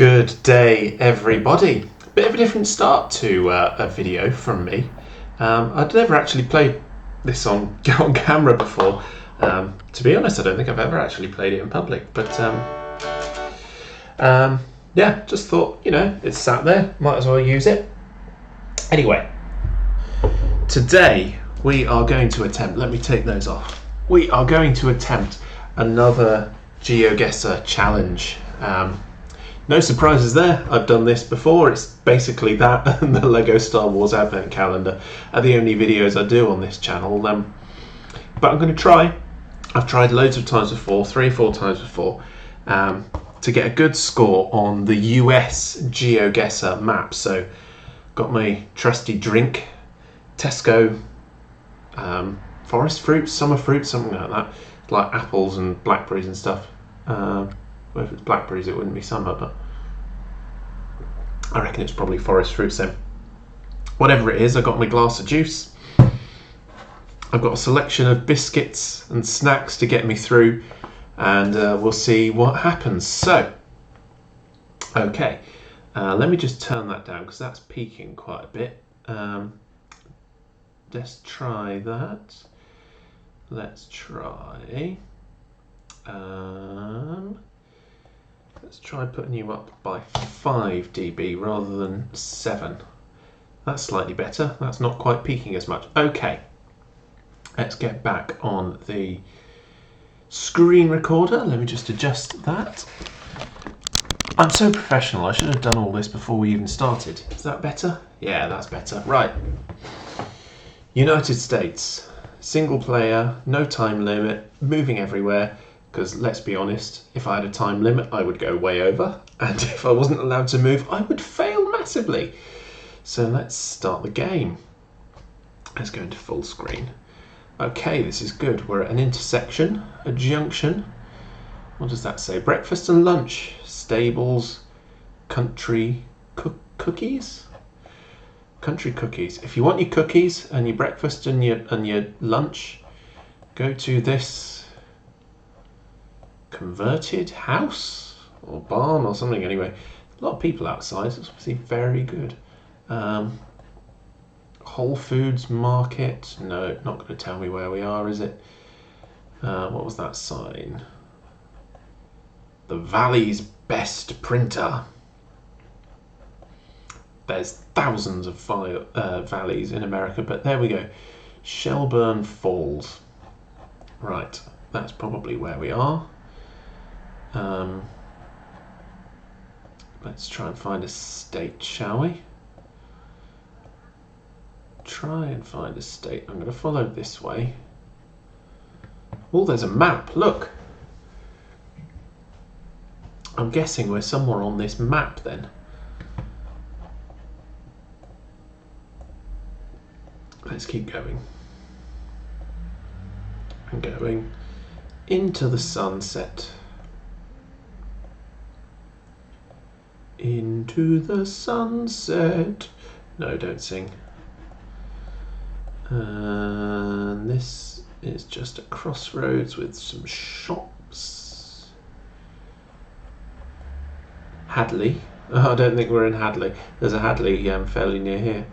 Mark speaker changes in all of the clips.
Speaker 1: Good day, everybody. Bit of a different start to a video from me. I'd never actually played this on camera before. To be honest, I don't think I've ever actually played it in public. But yeah, just thought, it's sat there, might as well use it. Anyway, today we are going to attempt, let me take those off. We are going to attempt another GeoGuessr challenge. No surprises there, I've done this before. It's basically that and the Lego Star Wars Advent Calendar are the only videos I do on this channel. But I'm going to try. I've tried loads of times before, 3 or 4 times before, to get a good score on the US GeoGuessr map. So, got my trusty drink, Tesco forest fruits, summer fruits, something like that, like apples and blackberries and stuff. Well, if it's blackberries, it wouldn't be summer, but I reckon it's probably forest fruits then. Whatever it is, I've got my glass of juice. I've got a selection of biscuits and snacks to get me through, and we'll see what happens. So, okay, let me just turn that down because that's peaking quite a bit. Let's try that. Let's try. Let's try putting you up by 5 dB rather than 7. That's slightly better. That's not quite peaking as much. Okay, let's get back on the screen recorder. Let me just adjust that. I'm so professional. I should have done all this before we even started. Is that better? Yeah, that's better. Right. United States. Single player, no time limit, moving everywhere. Because let's be honest, if I had a time limit, I would go way over. And if I wasn't allowed to move, I would fail massively. So let's start the game. Let's go into full screen. Okay, this is good. We're at an intersection, a junction. What does that say? Breakfast and lunch, stables, country cookies? Country cookies. If you want your cookies and your breakfast and your lunch, go to this converted house or barn or something. Anyway, a lot of people outside. It's obviously very good. Whole Foods market. No, not going to tell me where we are, is it? What was that sign? The Valley's best printer. There's thousands of valleys in America, but there we go. Shelburne Falls. Right, that's probably where we are. Let's try and find a state, shall we? Try and find a state. I'm going to follow this way. Oh, there's a map. Look. I'm guessing we're somewhere on this map then. Let's keep going. And going into the sunset. Into the sunset. No, don't sing. And this is just a crossroads with some shops. Hadley. Oh, I don't think we're in Hadley. There's a Hadley fairly near here.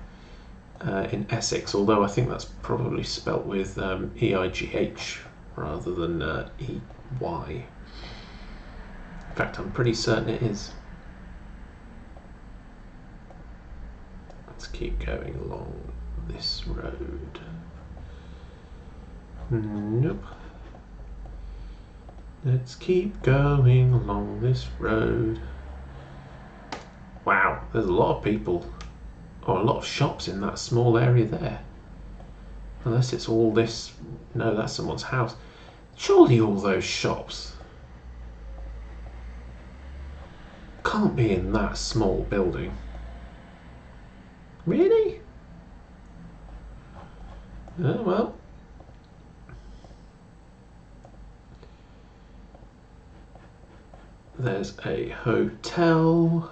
Speaker 1: In Essex, although I think that's probably spelt with E-I-G-H rather than E-Y. In fact, I'm pretty certain it is. Let's keep going along this road. Nope. Let's keep going along this road. Wow, there's a lot of people. Or a lot of shops in that small area there. Unless it's all this. No, that's someone's house. Surely all those shops can't be in that small building. Really? Oh well. There's a hotel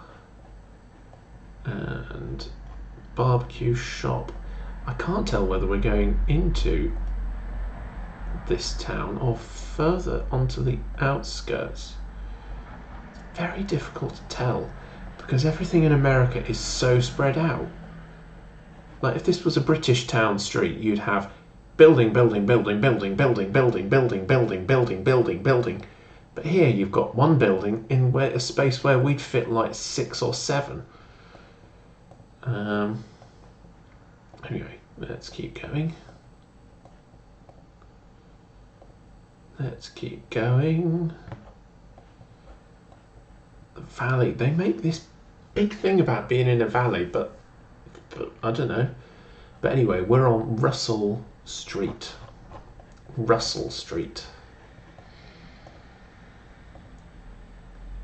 Speaker 1: and barbecue shop. I can't tell whether we're going into this town or further onto the outskirts. It's very difficult to tell. because everything in America is so spread out. Like if this was a British town street, you'd have building, building, building, building, building, building, building, building, building, building, building. But here you've got one building in a space where we'd fit like 6 or 7. Anyway, let's keep going. Let's keep going. The valley. They make this big thing about being in a valley, but I don't know. But anyway, we're on Russell Street. Russell Street.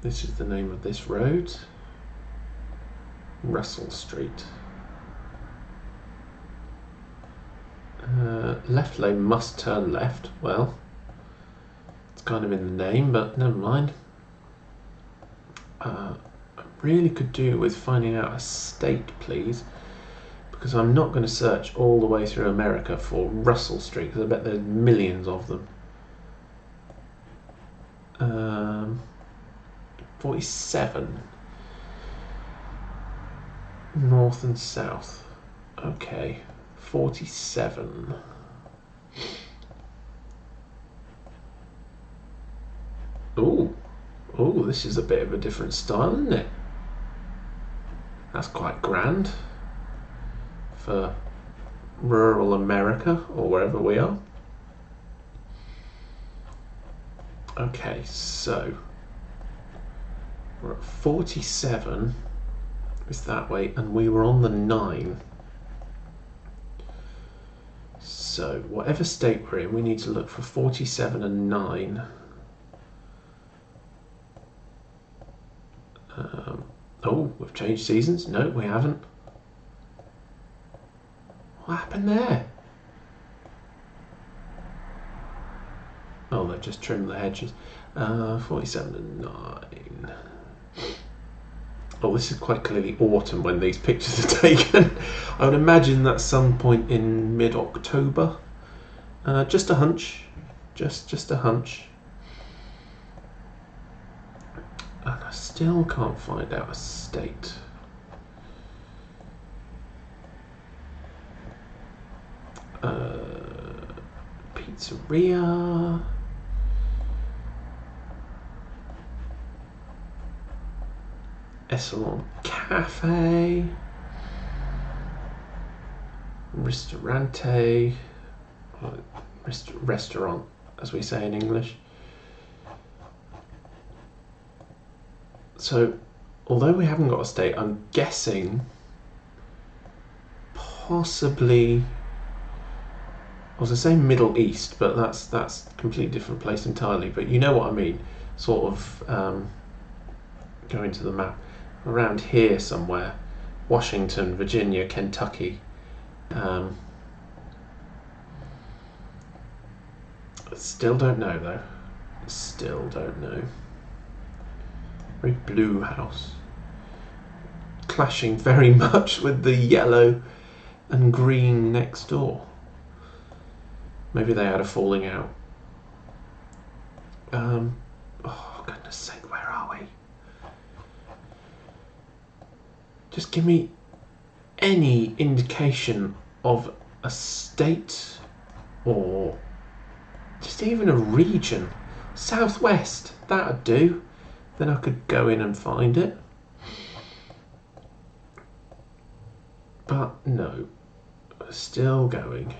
Speaker 1: This is the name of this road. Russell Street. Left lane must turn left. Well, it's kind of in the name, but never mind. I really could do with finding out a state, please, because I'm not going to search all the way through America for Russell Street, because I bet there's millions of them. 47. North and south. Okay. 47. Ooh. Oh, this is a bit of a different style, isn't it? That's quite grand for rural America, or wherever we are. Okay, so we're at 47 is that way, and we were on the 9. So whatever state we're in, we need to look for 47 and 9. Oh, we've changed seasons? No, we haven't. What happened there? Oh, they've just trimmed the hedges. 47 and 9. Oh, this is quite clearly autumn when these pictures are taken. I would imagine that's some point in mid-October. Just a hunch. Just a hunch. And I still can't find out a state. Pizzeria. Essalon Cafe. Ristorante. Restaurant, as we say in English. So, although we haven't got a state, I'm guessing possibly, I was going to say Middle East, but that's a completely different place entirely. But you know what I mean, sort of going to the map, around here somewhere, Washington, Virginia, Kentucky. Still don't know though. Still don't know. Very blue house, clashing very much with the yellow and green next door. Maybe they had a falling out. Oh goodness sake, where are we? Just give me any indication of a state, or just even a region. Southwest, that'd do. Then I could go in and find it. But no, still going.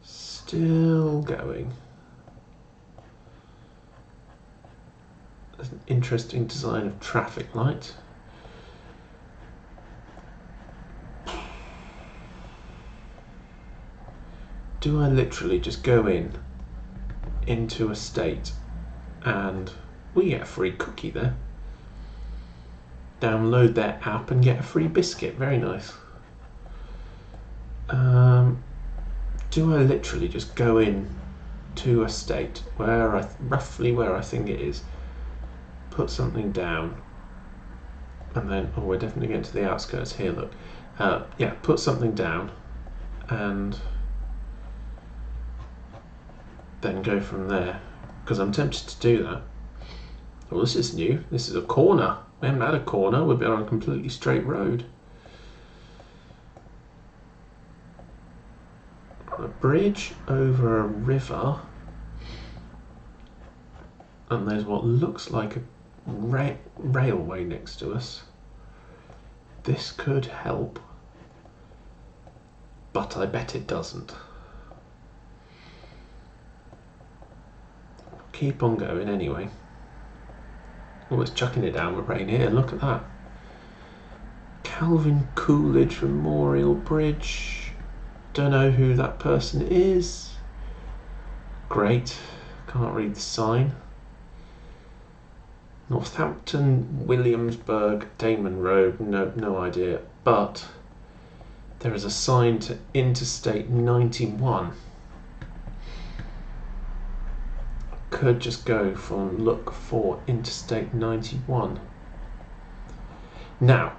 Speaker 1: Still going. There's an interesting design of traffic light. Do I literally just go into a state and we get a free cookie there? Download their app and get a free biscuit. Very nice. Do I literally just go in to a state where roughly where I think it is, put something down, and then we're definitely getting to the outskirts here. Look, yeah, put something down, and then go from there, because I'm tempted to do that. Well, this is new. This is a corner. We haven't had a corner. We've been on a completely straight road. A bridge over a river. And there's what looks like a railway next to us. This could help. But I bet it doesn't. Keep on going anyway. Oh, it's chucking it down with rain here. Look at that. Calvin Coolidge Memorial Bridge. Don't know who that person is. Great. Can't read the sign. Northampton, Williamsburg, Damon Road. No idea. But there is a sign to Interstate 91. Could just go for look for Interstate 91. Now,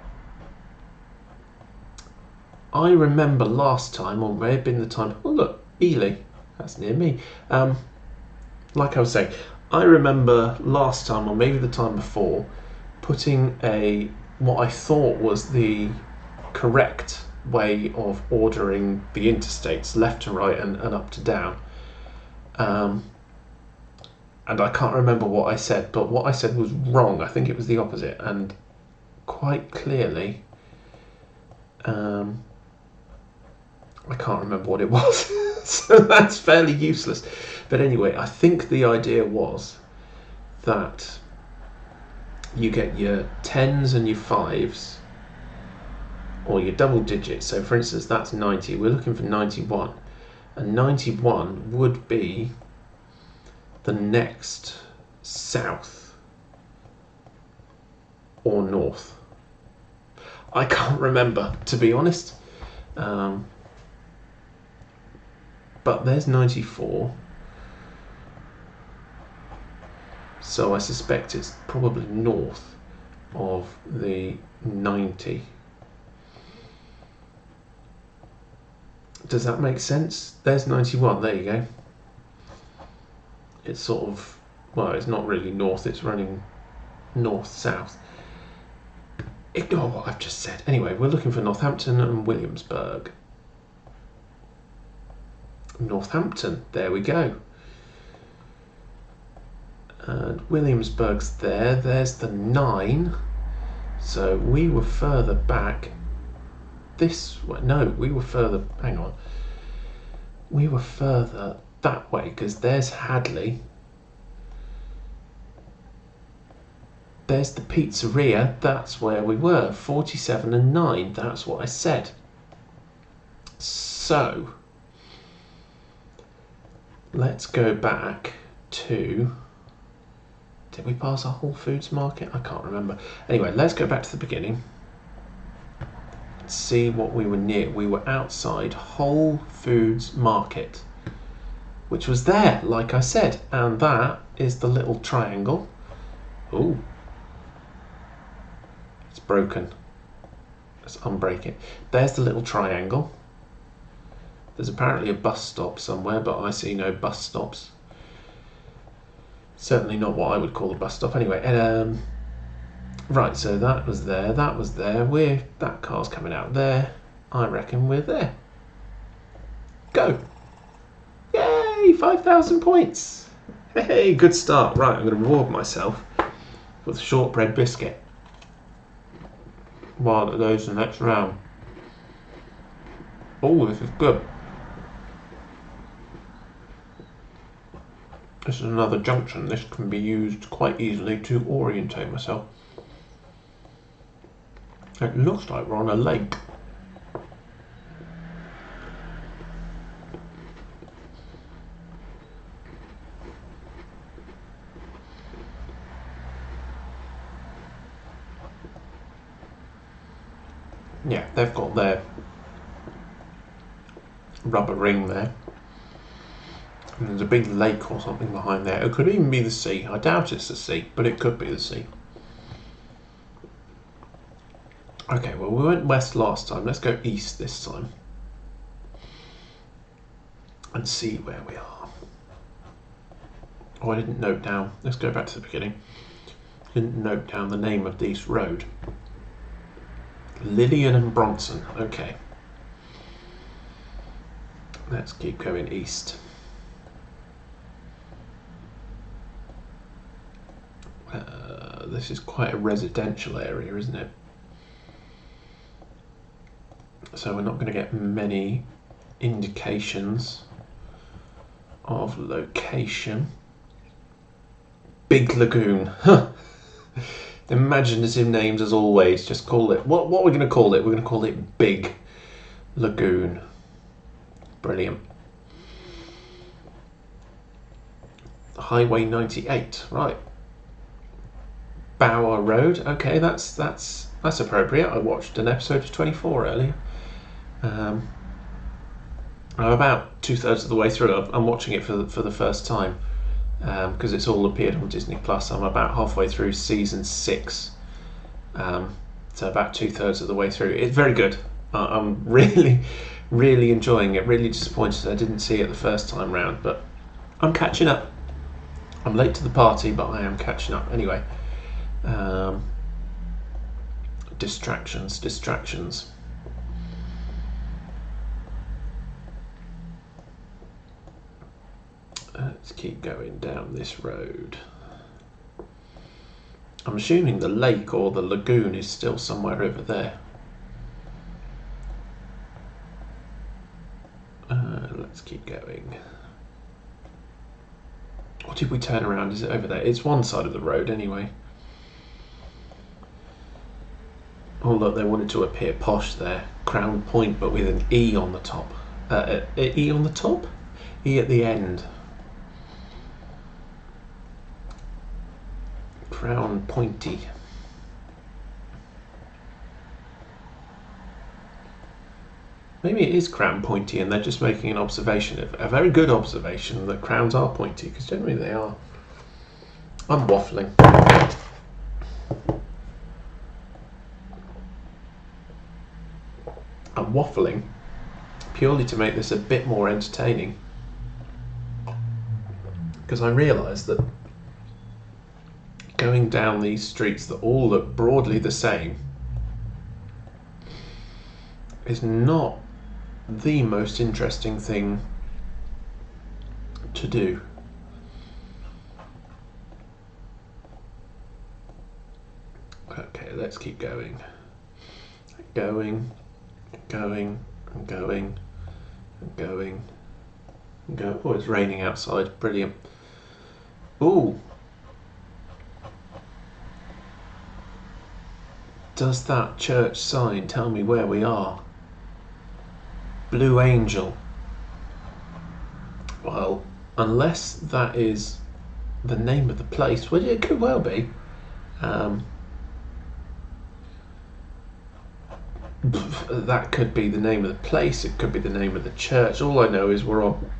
Speaker 1: I remember last time, or may have been the time. Oh look, Ely, that's near me. Like I was saying, I remember last time, or maybe the time before, putting what I thought was the correct way of ordering the interstates, left to right and up to down. And I can't remember what I said, but what I said was wrong. I think it was the opposite, and quite clearly, I can't remember what it was. So that's fairly useless. But anyway, I think the idea was that you get your 10s and your 5s, or your double digits. So for instance, that's 90. We're looking for 91. And 91 would be the next south or north. I can't remember, to be honest. But there's 94. So I suspect it's probably north of the 90. Does that make sense? There's 91, there you go. It's sort of, well, it's not really north, it's running north-south. Ignore what I've just said. Anyway, we're looking for Northampton and Williamsburg. Northampton, there we go. And Williamsburg's there. There's the 9. So we were further back this way. No, we were further, hang on. We were further that way, because there's Hadley. There's the pizzeria. That's where we were. 47 and 9. That's what I said. So let's go back to... Did we pass a Whole Foods market? I can't remember. Anyway, let's go back to the beginning. See what we were near. We were outside Whole Foods Market, which was there, like I said. And that is the little triangle. Ooh. It's broken. Let's unbreak it. There's the little triangle. There's apparently a bus stop somewhere, but I see no bus stops. Certainly not what I would call a bus stop. Anyway, right, so that was there, that was there. That car's coming out there. I reckon we're there. Go. Yay, 5,000 points. Hey, good start. Right, I'm going to reward myself with a shortbread biscuit while it goes the next round. Oh, this is good. This is another junction. This can be used quite easily to orientate myself. It looks like we're on a lake. Yeah, they've got their rubber ring there. And there's a big lake or something behind there. It could even be the sea. I doubt it's the sea, but it could be the sea. Okay, well, we went west last time. Let's go east this time. And see where we are. Oh, I didn't note down. Let's go back to the beginning. Didn't note down the name of this road. Lillian and Bronson. Okay. Let's keep going east. This is quite a residential area, isn't it? So we're not going to get many indications of location. Big Lagoon. Huh. Imaginative names as always. Just call it. What we're going to call it? We're going to call it Big Lagoon. Brilliant. Highway 98. Right. Bower Road. Okay, that's appropriate. I watched an episode of 24 earlier. I'm about 2/3 of the way through. I'm watching it for the first time because it's all appeared on Disney Plus. I'm about halfway through season 6, so about 2/3 of the way through. It's very good. I'm really enjoying it. Really disappointed I didn't see it the first time round, but I'm catching up. I'm late to the party, but I am catching up anyway. Distractions. Let's keep going down this road. I'm assuming the lake or the lagoon is still somewhere over there. Let's keep going. Or did we turn around? Is it over there? It's one side of the road anyway. Oh look, they wanted to appear posh there. Crown Point, but with an E on the top. E on the top? E at the end. Crown Pointy. Maybe it is crown pointy and they're just making an observation, a very good observation, that crowns are pointy, because generally they are. I'm waffling. I'm waffling purely to make this a bit more entertaining, because I realise that going down these streets that all look broadly the same is not the most interesting thing to do. Okay, let's keep going. Going. Oh, it's raining outside. Brilliant. Ooh. Does that church sign tell me where we are? Blue Angel. Well, unless that is the name of the place, well, it could well be. That could be the name of the place, it could be the name of the church. All I know is we're on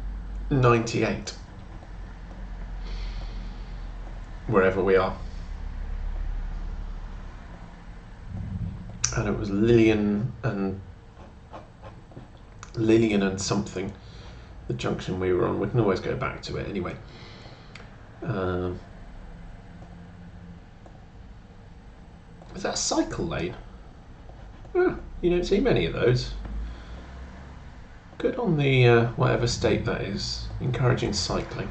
Speaker 1: 98. Wherever we are. And it was Lillian and something, the junction we were on. We can always go back to it anyway. Is that a cycle lane? You don't see many of those. Good on the whatever state that is, encouraging cycling.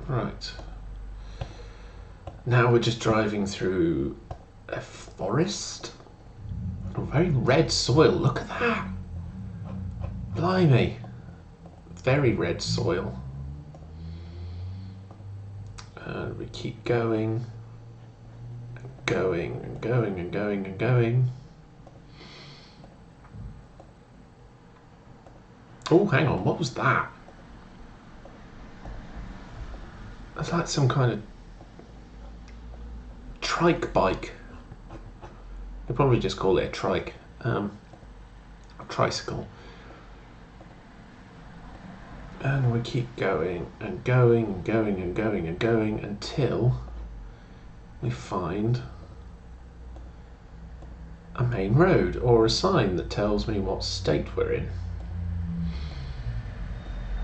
Speaker 1: Right. Now we're just driving through a forest. Oh, very red soil. Look at that. Blimey. Very red soil. And we keep going. Going. Oh, hang on. What was that? That's like some kind of trike bike. You'll probably just call it a trike. A tricycle. And we keep going until we find a main road or a sign that tells me what state we're in.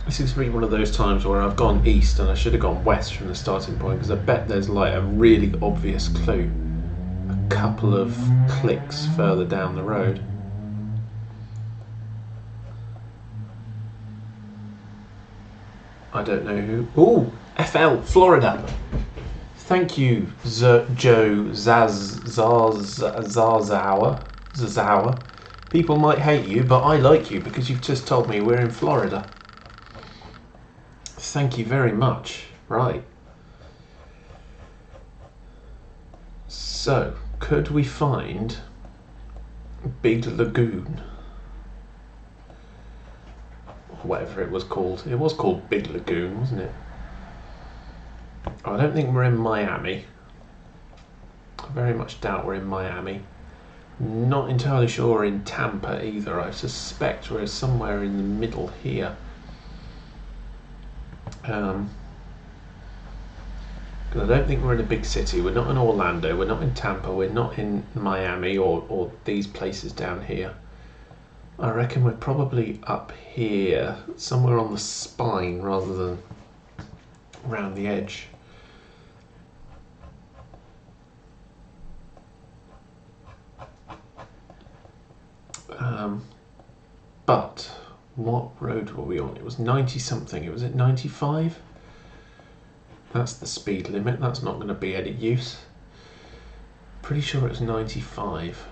Speaker 1: This seems to be one of those times where I've gone east and I should have gone west from the starting point, because I bet there's like a really obvious clue a couple of clicks further down the road. I don't know who. Ooh, FL, Florida. Thank you, Joe Zazawa. People might hate you, but I like you because you've just told me we're in Florida. Thank you very much. Right. So, could we find Big Lagoon? Whatever it was called. It was called Big Lagoon, wasn't it? I don't think we're in Miami. I very much doubt we're in Miami. Not entirely sure we're in Tampa either. I suspect we're somewhere in the middle here. Because I don't think we're in a big city. We're not in Orlando. We're not in Tampa. We're not in Miami or these places down here. I reckon we're probably up here, somewhere on the spine rather than around the edge. But what road were we on? It was 90 something. Was it 95? That's the speed limit. That's not going to be any use. Pretty sure it was 95.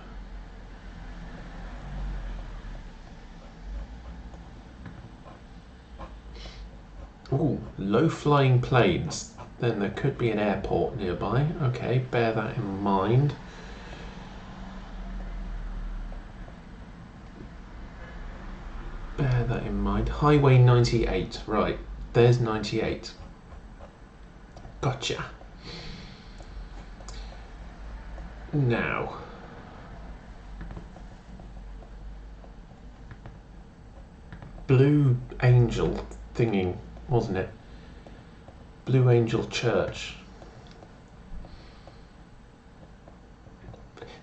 Speaker 1: Ooh, low-flying planes. Then there could be an airport nearby. Okay, bear that in mind. Bear that in mind. Highway 98. Right, there's 98. Gotcha. Now, Blue Angel thinging, wasn't it? Blue Angel Church.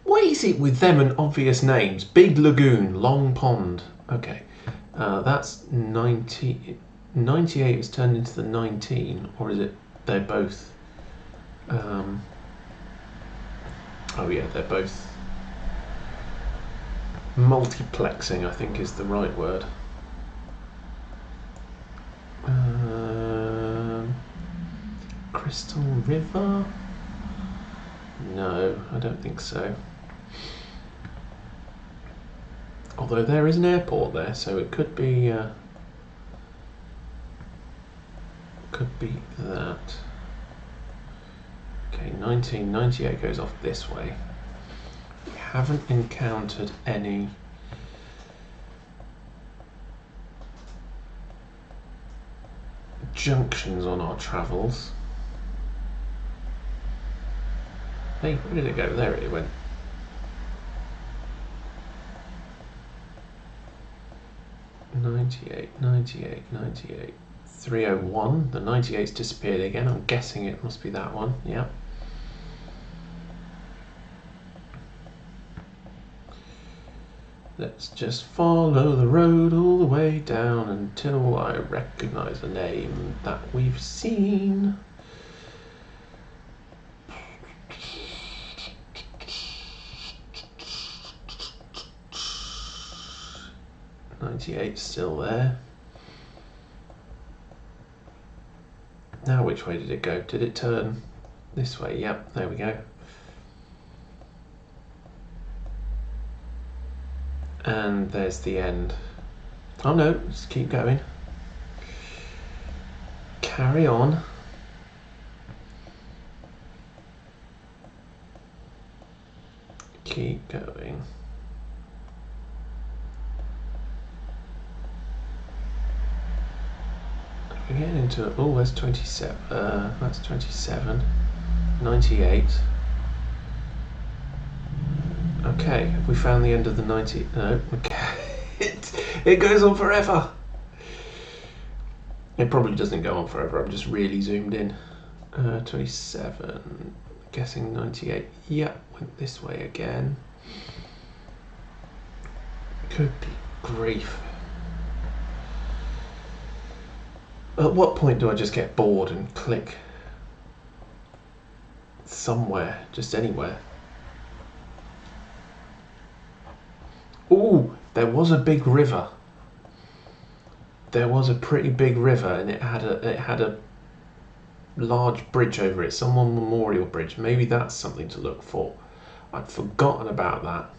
Speaker 1: What is it with them and obvious names? Big Lagoon, Long Pond. Okay, that's 90. 98 has turned into the 19, or is it? They're both. Oh yeah, they're both. Multiplexing, I think, is the right word. Crystal River? No, I don't think so. Although there is an airport there, so it could be that. Okay, 1998 goes off this way. We haven't encountered any junctions on our travels. Hey, where did it go? There it went. '98, 301. The 98's disappeared again. I'm guessing it must be that one. Yeah. Let's just follow the road all the way down until I recognize a name that we've seen. '98's still there. Now which way did it go? Did it turn this way? Yep, there we go. And there's the end. Oh no, just keep going. Carry on. Keep going. We're getting into it. Oh, there's 27. That's 27. 98. Okay, have we found the end of the 90? No, okay. It goes on forever. It probably doesn't go on forever. I'm just really zoomed in. 27. Guessing 98. Yep, went this way again. Good grief. At what point do I just get bored and click somewhere, just anywhere? Ooh, there was a big river. There was a pretty big river, and it had a large bridge over it, some memorial bridge. Maybe that's something to look for. I'd forgotten about that.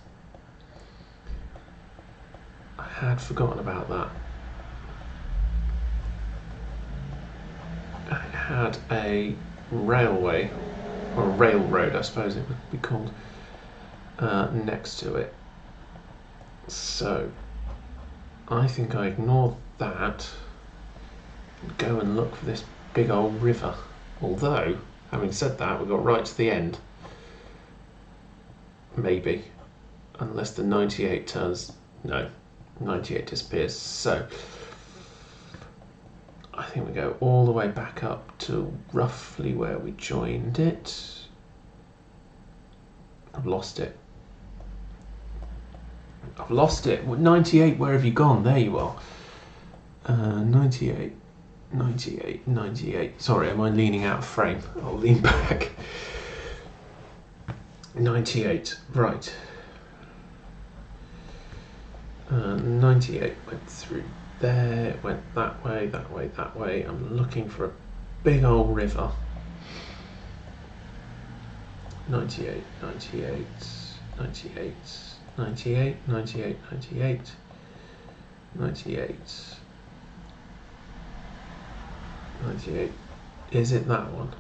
Speaker 1: I had forgotten about that. It had a railway, or a railroad, I suppose it would be called, next to it. So I think I ignore that and go and look for this big old river. Although, having said that, we got right to the end. Maybe. Unless the 98 turns... No, 98 disappears. So I think we go all the way back up to roughly where we joined it. I've lost it. I've lost it. 98, where have you gone? There you are. 98, 98, 98. Sorry, am I leaning out of frame? I'll lean back. 98, right. 98 went through there, went that way, that way, that way. I'm looking for a big old river. 98, 98, 98, 98, 98, 98, 98, 98. Is it that one?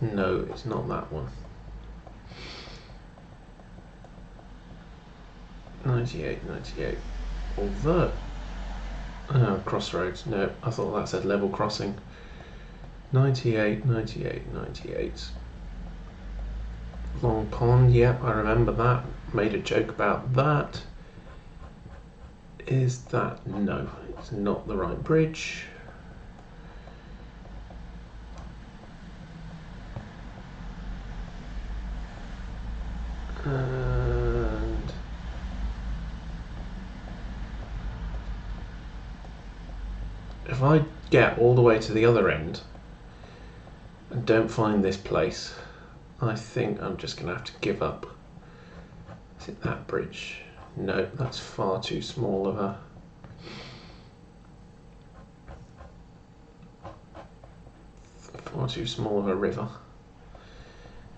Speaker 1: No, it's not that one. 98, 98. Although, crossroads. No, I thought that said level crossing. 98, 98, 98. Long pond. Yeah, I remember that. Made a joke about that. Is that... No, it's not the right bridge. And if I get all the way to the other end and don't find this place, I think I'm just going to have to give up. Is it that bridge? No, that's far too small of a... Far too small of a river.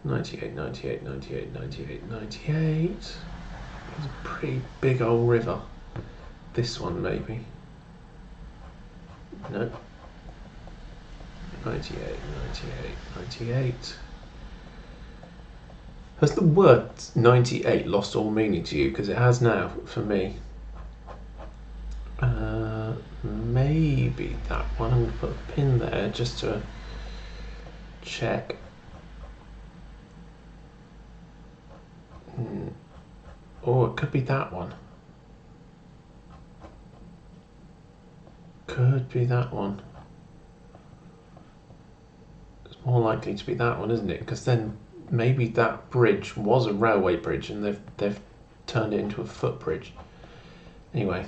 Speaker 1: 98, 98, 98, 98, 98. It's a pretty big old river. This one maybe. No. 98, 98, 98. Has the word 98 lost all meaning to you? Because it has now for me. Maybe that one. I'm going to put a pin there just to check. Oh, it could be that one. Could be that one. It's more likely to be that one, isn't it? Because then maybe that bridge was a railway bridge and they've turned it into a footbridge. Anyway.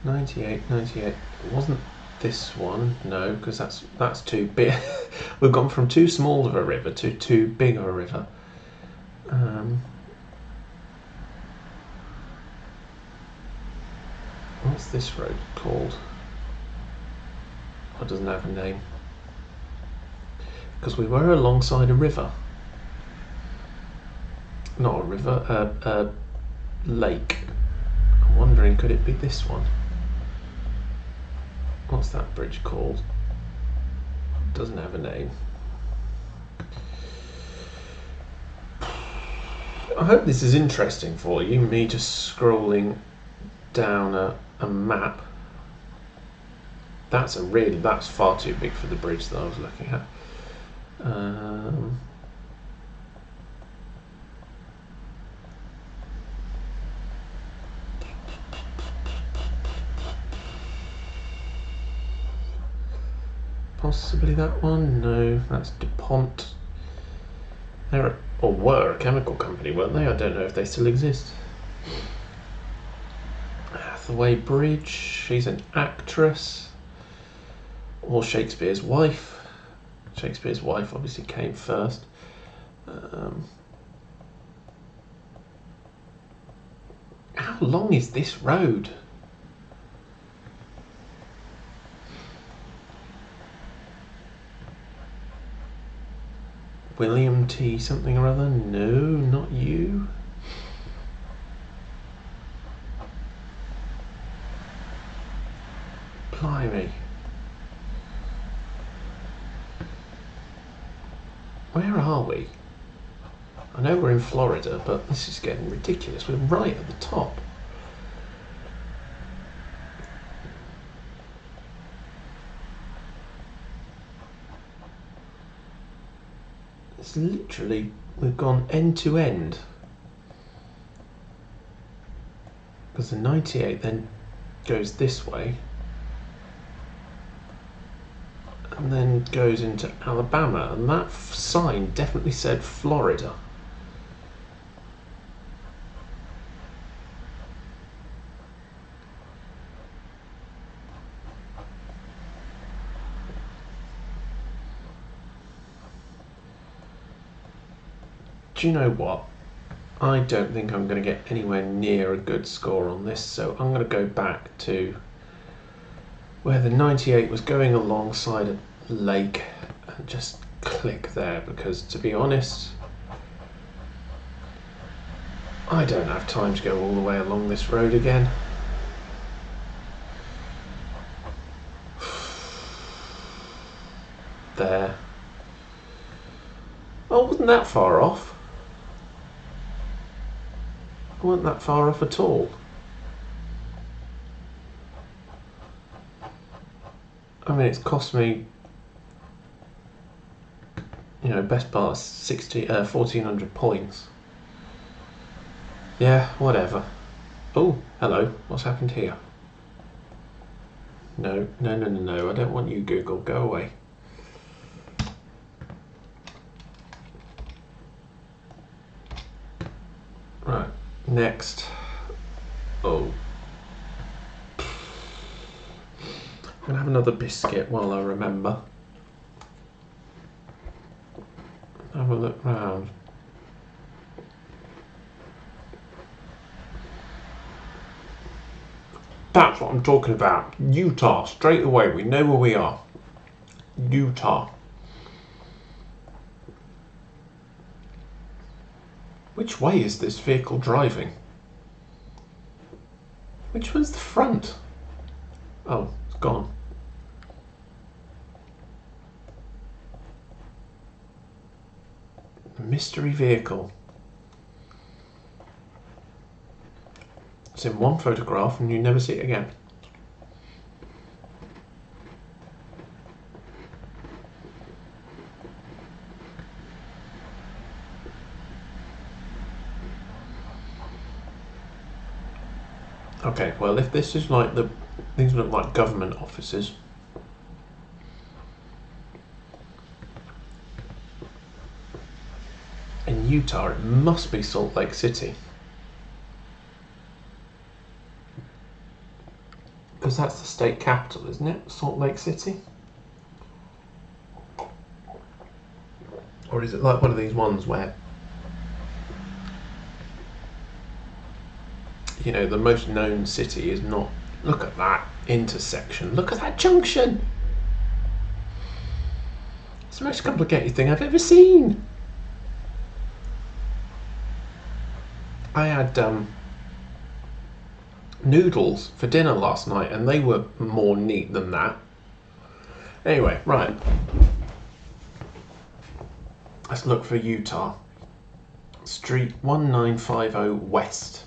Speaker 1: 98, 98. It wasn't this one, no, because that's too big. We've gone from too small of a river to too big of a river. What's this road called? Oh, it doesn't have a name. Because we were alongside a river. Not a river, a lake. I'm wondering, could it be this one? What's that bridge called? Doesn't have a name. I hope this is interesting for you, me just scrolling down a map. That's far too big for the bridge that I was looking at. Possibly that one? No, that's DuPont. They're or were a chemical company, weren't they? I don't know if they still exist. Hathaway Bridge, she's an actress. Or Shakespeare's wife. Shakespeare's wife obviously came first. How long is this road? William T. something or other? No, not you. Blimey. Where are we? I know we're in Florida, but this is getting ridiculous. We're right at the top. It's literally, we've gone end to end. Because the 98 then goes this way. And then goes into Alabama. And that sign definitely said Florida. Do you know what? I don't think I'm going to get anywhere near a good score on this, so I'm going to go back to where the 98 was going alongside a lake and just click there, because to be honest, I don't have time to go all the way along this road again. There. Oh, wasn't that far off. I wasn't that far off at all. I mean, it's cost me, you know, best part 1,400 points. Yeah, whatever. Oh, hello. What's happened here? No, no, no, no, no. I don't want you, Google. Go away. Right, next. Oh. I'm going to have another biscuit while I remember. Have a look round. That's what I'm talking about. Utah, straight away. We know where we are. Utah. Which way is this vehicle driving? Which one's the front? Oh, it's gone. A mystery vehicle. It's in one photograph and you never see it again. Okay, well, if this is like these look like government offices. In Utah, it must be Salt Lake City. Because that's the state capital, isn't it? Salt Lake City? Or is it like one of these ones where, you know, the most known city is not... Look at that intersection. Look at that junction. It's the most complicated thing I've ever seen. I had noodles for dinner last night and they were more neat than that. Anyway, right. Let's look for Utah. Street 1950 West.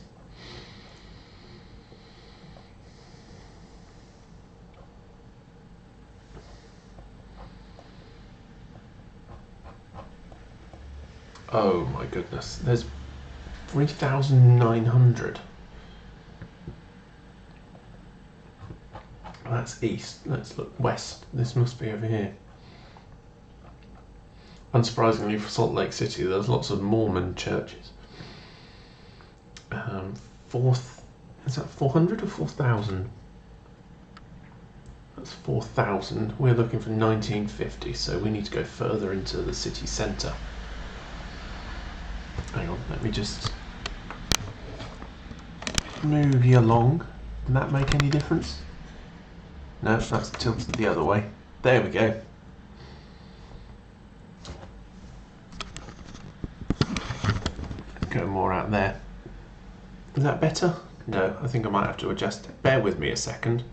Speaker 1: Oh my goodness, there's 3,900. That's east. Let's look west. This must be over here. Unsurprisingly for Salt Lake City, there's lots of Mormon churches. Is that 400 or 4,000? That's 4,000. We're looking for 1950, so we need to go further into the city centre. Hang on, let me just move you along. Did that make any difference? No, that's tilted the other way. There we go. Go more out there. Is that better? No, I think I might have to adjust it. Bear with me a second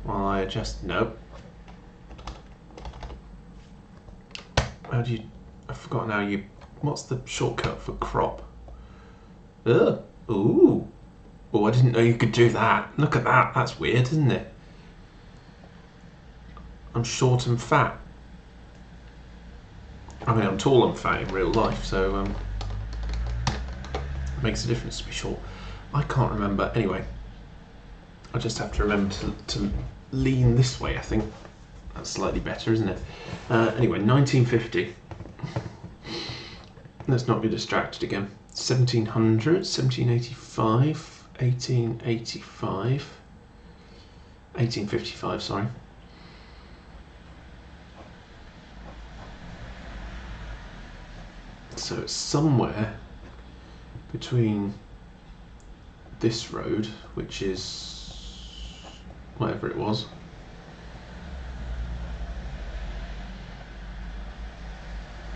Speaker 1: while I adjust. No. How do you... I've forgotten how you... What's the shortcut for crop? Ugh. Ooh. Oh, I didn't know you could do that. Look at that. That's weird, isn't it? I'm short and fat. I mean, I'm tall and fat in real life, so it makes a difference to be short. I can't remember. Anyway, I just have to remember to lean this way, I think. That's slightly better, isn't it? Anyway, 1950. Let's not be distracted again. 1700, 1785, 1885, 1855, sorry. So it's somewhere between this road, which is whatever it was,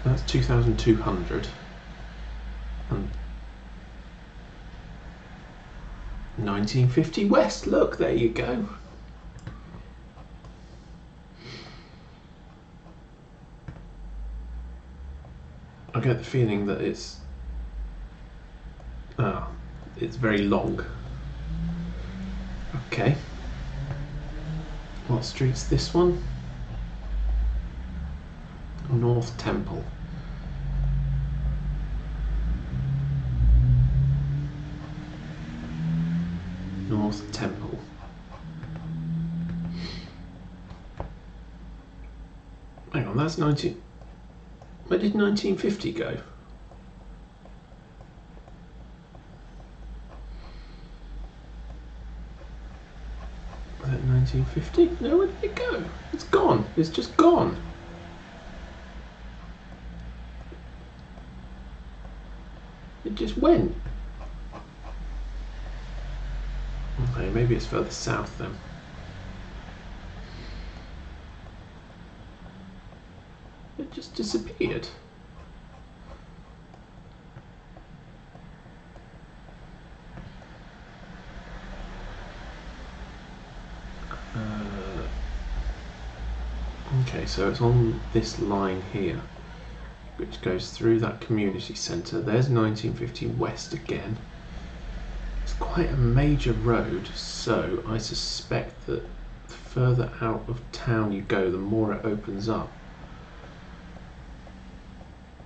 Speaker 1: that's 2,200, and 1950 west. Look, there you go. I get the feeling that it's very long. Okay. What street's this one? North Temple. North Temple. Hang on, that's 19... Where did 1950 go? Was that 1950? No, where did it go? It's gone. It's just gone. It just went. Okay, maybe it's further south then. It just disappeared. Okay, so it's on this line here, which goes through that community centre. There's 1950 West again. It's quite a major road, so I suspect that the further out of town you go, the more it opens up.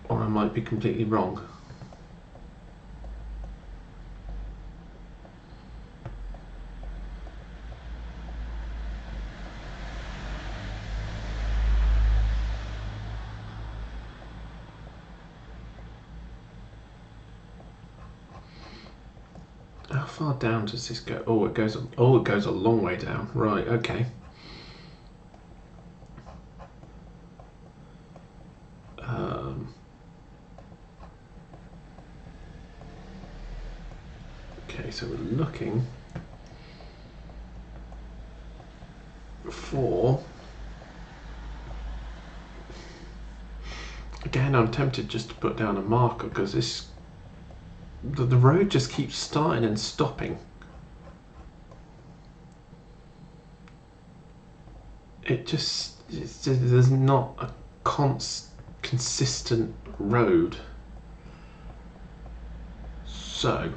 Speaker 1: Or I might be completely wrong. How far down does this go? Oh, it goes a long way down. Right, okay. Okay, so we're looking for... Again, I'm tempted just to put down a marker because the road just keeps starting and stopping. There's not a consistent road. So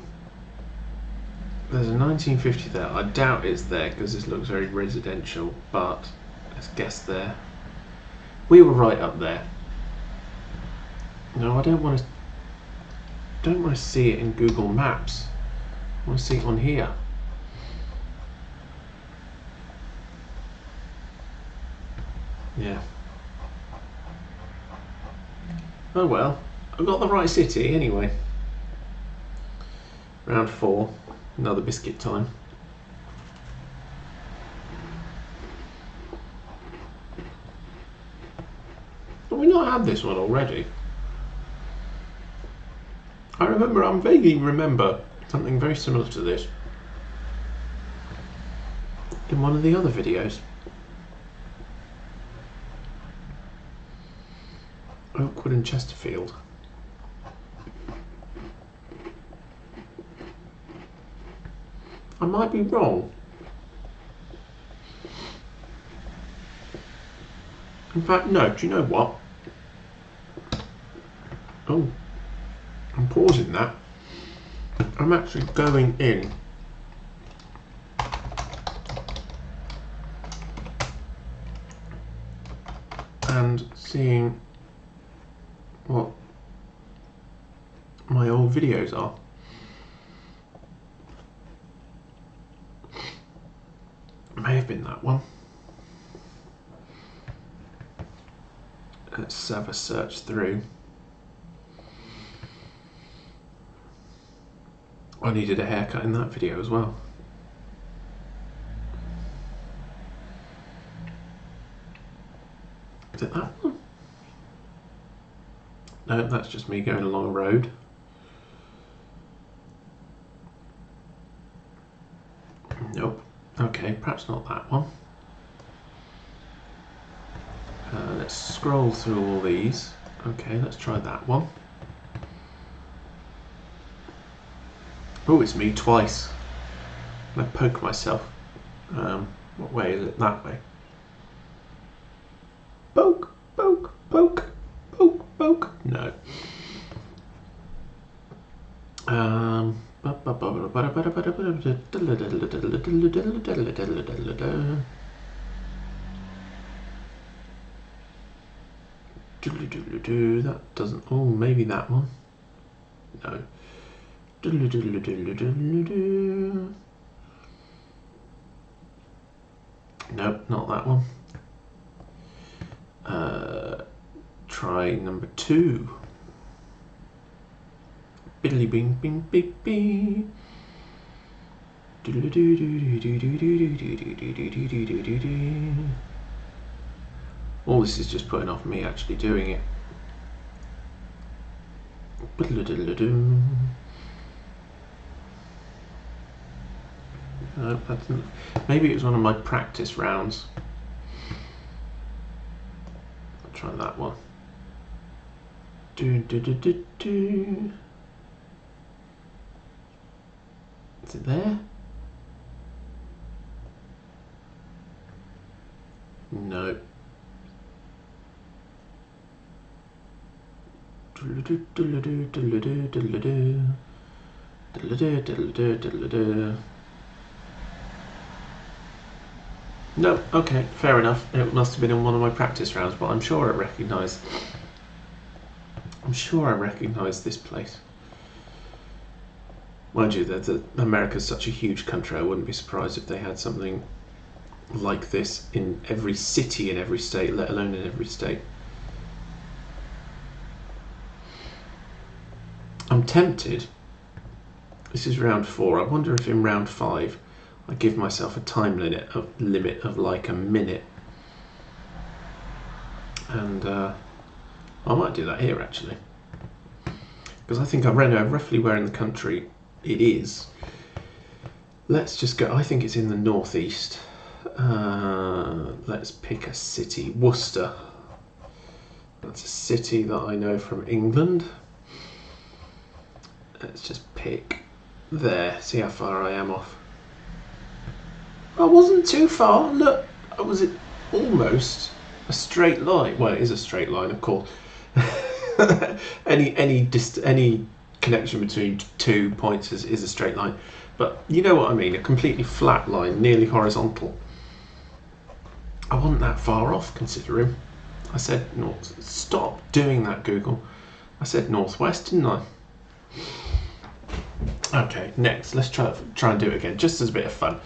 Speaker 1: there's a 1950 there. I doubt it's there because this looks very residential, but let's guess there. We were right up there. No, I don't want to see it in Google Maps. I want to see it on here. Yeah. Oh well, I got the right city anyway. Round 4, another biscuit time. Have we not had this one already? I vaguely remember something very similar to this in one of the other videos. Oakwood and Chesterfield. I might be wrong. In fact, no, do you know what? Oh, I'm pausing that. I'm actually going in and seeing what my old videos are. May have been that one. Let's have a search through. I needed a haircut in that video as well. Is it that one? No, that's just me going along a road. Nope. Okay, perhaps not that one. Let's scroll through all these. Okay, let's try that one. Oh, it's me twice. I poke myself. What way is it? That way. Poke, poke, poke, poke, poke. No. That doesn't. Oh, maybe that one. No. Nope, not that one. Try number 2. Biddly bing bing bing bing. All this is just putting off me actually doing it. No, that's not. Maybe it was one of my practice rounds. I'll try that one. Is it there? No. No, okay, fair enough. It must have been in one of my practice rounds, but I'm sure I recognise this place. Mind you, America's such a huge country, I wouldn't be surprised if they had something like this in every city in every state, let alone in every state. I'm tempted. This is round 4. I wonder if in round 5 I give myself a time limit of like a minute. And I might do that here actually. Because I think I know roughly where in the country it is. Let's just go. I think it's in the northeast. Let's pick a city. Worcester. That's a city that I know from England. Let's just pick there. See how far I am off. I wasn't too far. Look, was it almost a straight line? Well, it is a straight line, of course. any connection between 2 points is a straight line, but you know what I mean. A completely flat line, nearly horizontal. I wasn't that far off, considering I said north. Stop doing that, Google. I said northwest, didn't I? Okay, next, let's try and do it again, just as a bit of fun.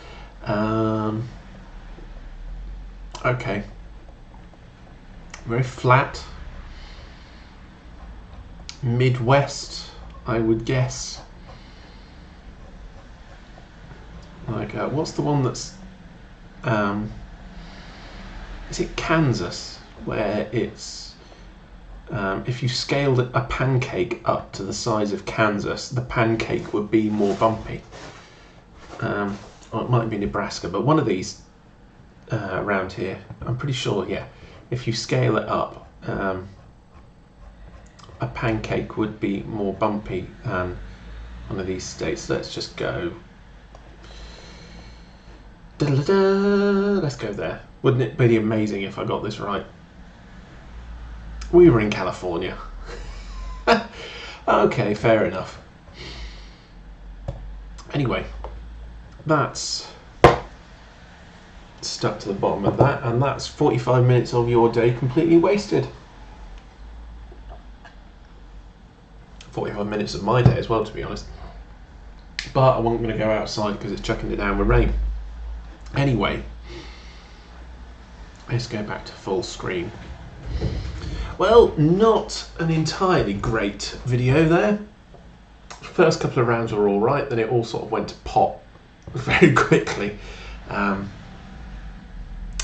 Speaker 1: Okay. Very flat. Midwest, I would guess. Like, what's the one that's... is it Kansas? Where it's... if you scaled a pancake up to the size of Kansas, the pancake would be more bumpy. Or it might be Nebraska, but one of these around here, I'm pretty sure, yeah. If you scale it up, a pancake would be more bumpy than one of these states. Let's just go. Let's go there. Wouldn't it be amazing if I got this right? We were in California. Okay, fair enough. Anyway, that's stuck to the bottom of that, and that's 45 minutes of your day completely wasted. 45 minutes of my day as well, to be honest. But I wasn't going to go outside because it's chucking it down with rain. Anyway, let's go back to full screen. Well, not an entirely great video there. First couple of rounds were all right, then it all sort of went to pot very quickly.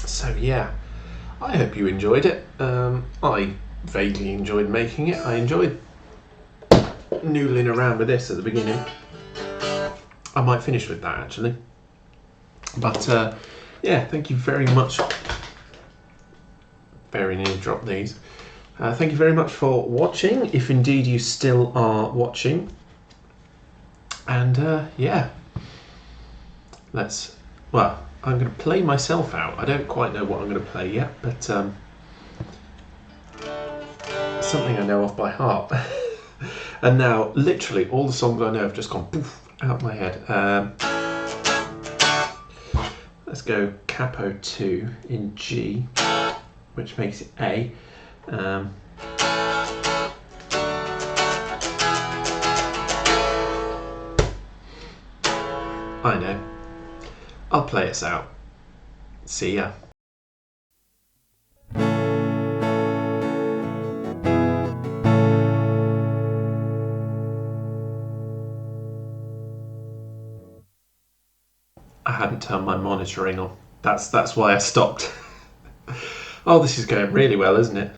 Speaker 1: So yeah, I hope you enjoyed it. I vaguely enjoyed making it. I enjoyed noodling around with this at the beginning. I might finish with that actually. But yeah, thank you very much. Very nearly dropped these. Thank you very much for watching, if indeed you still are watching. And yeah, well, I'm going to play myself out. I don't quite know what I'm going to play yet, but something I know off by heart. And now, literally, all the songs I know have just gone poof out my head. Let's go capo 2 in G, which makes it A. I know. I'll play us out. See ya. I hadn't turned my monitoring on. That's why I stopped. Oh, this is going really well, isn't it?